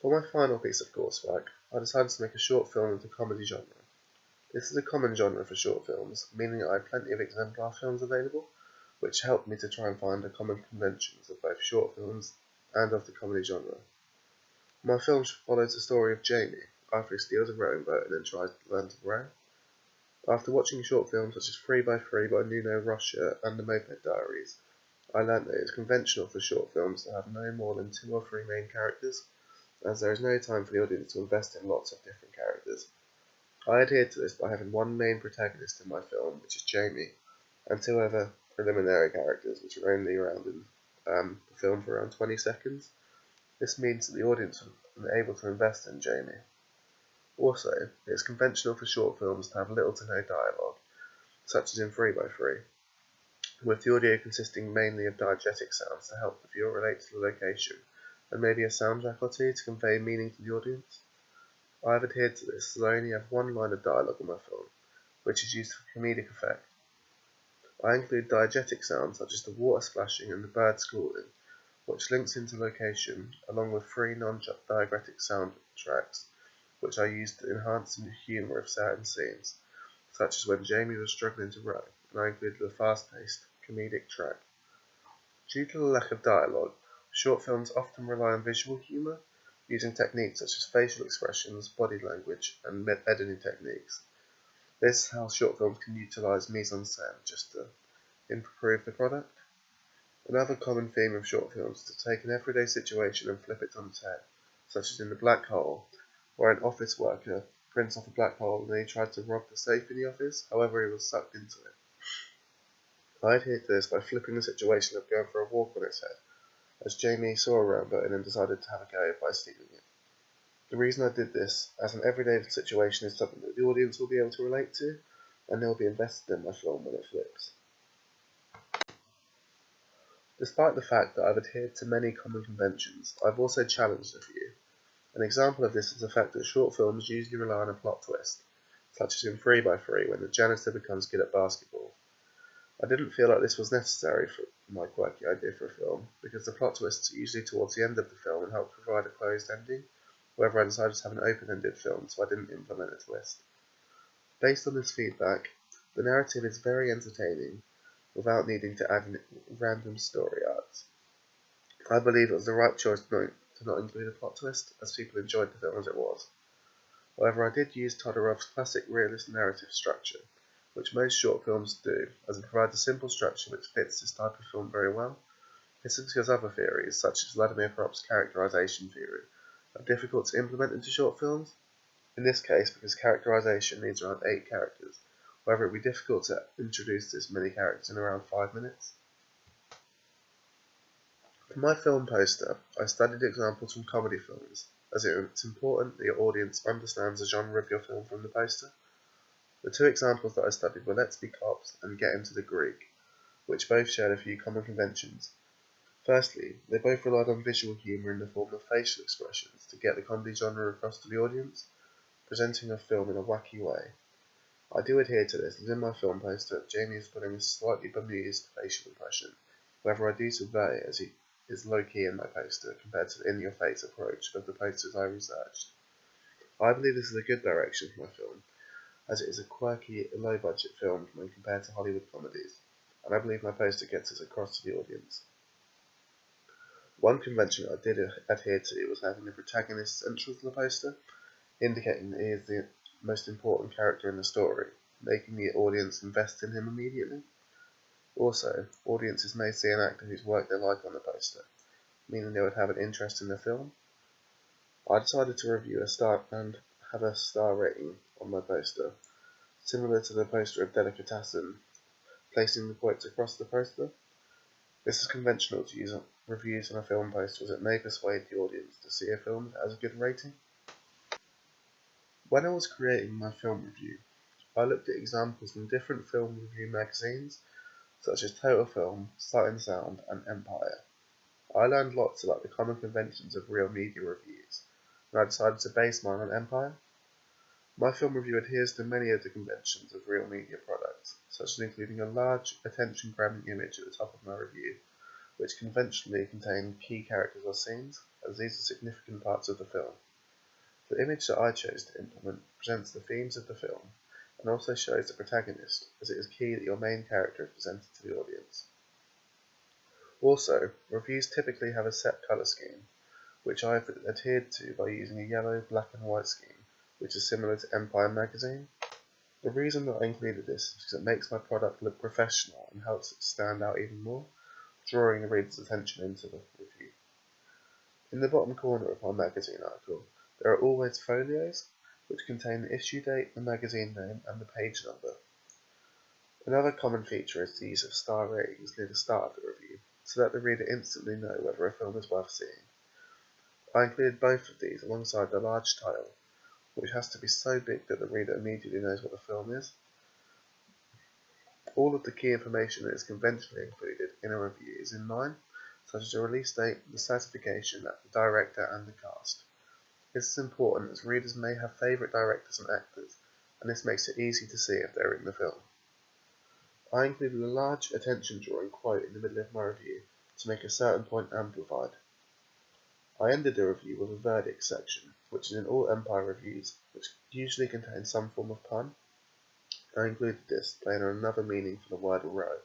For my final piece of coursework, I decided to make a short film of the comedy genre. This is a common genre for short films, meaning that I had plenty of exemplar films available, which helped me to try and find the common conventions of both short films and of the comedy genre. My film follows the story of Jamie, after he steals a rowing boat and then tries to learn to row. After watching short films such as 3x3 by Nuno Rocha and The Moped Diaries, I learnt that it is conventional for short films to have no more than 2 or 3 main characters, as there is no time for the audience to invest in lots of different characters. I adhered to this by having one main protagonist in my film, which is Jamie, and 2 other preliminary characters, which are only around in the film for around 20 seconds. This means that the audience are able to invest in Jamie. Also, it is conventional for short films to have little to no dialogue, such as in 3x3, with the audio consisting mainly of diegetic sounds to help the viewer relate to the location, and maybe a soundtrack or 2 to convey meaning to the audience. I have adhered to this, as I only have 1 line of dialogue in my film, which is used for comedic effect. I include diegetic sounds such as the water splashing and the birds calling, which links into location, along with 3 non-diegetic soundtracks, which I used to enhance the humour of certain scenes, such as when Jamie was struggling to row, and I included a fast-paced, comedic track. Due to the lack of dialogue, short films often rely on visual humour, using techniques such as facial expressions, body language, and editing techniques. This is how short films can utilise mise-en-scène just to improve the product. Another common theme of short films is to take an everyday situation and flip it on its head, such as in The Black Hole, where an office worker prints off a black hole and then he tried to rob the safe in the office, however he was sucked into it. I adhered to this by flipping the situation of going for a walk on its head, as Jamie saw a rowboat and then decided to have a go by stealing it. The reason I did this, as an everyday situation is something that the audience will be able to relate to, and they'll be invested in my film when it flips. Despite the fact that I've adhered to many common conventions, I've also challenged a few. An example of this is the fact that short films usually rely on a plot twist, such as in 3x3 when the janitor becomes good at basketball. I didn't feel like this was necessary for my quirky idea for a film, because the plot twists are usually towards the end of the film and help provide a closed ending. However, I decided to have an open-ended film, so I didn't implement a twist. Based on this feedback, the narrative is very entertaining, without needing to add random story arcs. I believe it was the right choice to not include a plot twist, as people enjoyed the film as it was. However, I did use Todorov's classic realist narrative structure, which most short films do, as it provides a simple structure which fits this type of film very well. This is because other theories, such as Vladimir Prop's characterization theory, are difficult to implement into short films. In this case, because characterization needs around 8 characters, however it would be difficult to introduce this many characters in around 5 minutes. For my film poster, I studied examples from comedy films, as it's important that your audience understands the genre of your film from the poster. The 2 examples that I studied were Let's Be Cops and Get Him to the Greek, which both shared a few common conventions. Firstly, they both relied on visual humour in the form of facial expressions to get the comedy genre across to the audience, presenting a film in a wacky way. I do adhere to this, as in my film poster, Jamie is putting a slightly bemused facial impression, however I do subvert it as he is low-key in my poster compared to the in-your-face approach of the posters I researched. I believe this is a good direction for my film, as it is a quirky, low-budget film when compared to Hollywood comedies, and I believe my poster gets us across to the audience. One convention I did adhere to was having the protagonist central to the poster, indicating that he is the most important character in the story, making the audience invest in him immediately. Also, audiences may see an actor whose work they like on the poster, meaning they would have an interest in the film. I decided to review a star and have a star rating on my poster, similar to the poster of Delicatessen, placing the points across the poster. This is conventional to use reviews on a film poster, as it may persuade the audience to see a film that has a good rating. When I was creating my film review, I looked at examples from different film review magazines, such as Total Film, Sight and Sound, and Empire. I learned lots about the common conventions of real media reviews, and I decided to base mine on Empire. My film review adheres to many of the conventions of real media products, such as including a large, attention-grabbing image at the top of my review, which conventionally contain key characters or scenes, as these are significant parts of the film. The image that I chose to implement presents the themes of the film and also shows the protagonist, as it is key that your main character is presented to the audience. Also, reviews typically have a set colour scheme, which I have adhered to by using a yellow, black and white scheme, which is similar to Empire magazine. The reason that I included this is because it makes my product look professional and helps it stand out even more, drawing the reader's attention into the review. In the bottom corner of my magazine article, there are always folios, which contain the issue date, the magazine name, and the page number. Another common feature is the use of star ratings near the start of the review, so that the reader instantly know whether a film is worth seeing. I included both of these alongside the large title, which has to be so big that the reader immediately knows what the film is. All of the key information that is conventionally included in a review is in line, such as the release date, the certification, the director, and the cast. This is important as readers may have favourite directors and actors, and this makes it easy to see if they're in the film. I included a large attention-drawing quote in the middle of my review to make a certain point amplified. I ended the review with a verdict section, which is in all Empire reviews, which usually contains some form of pun. I included this, playing on another meaning for the word row.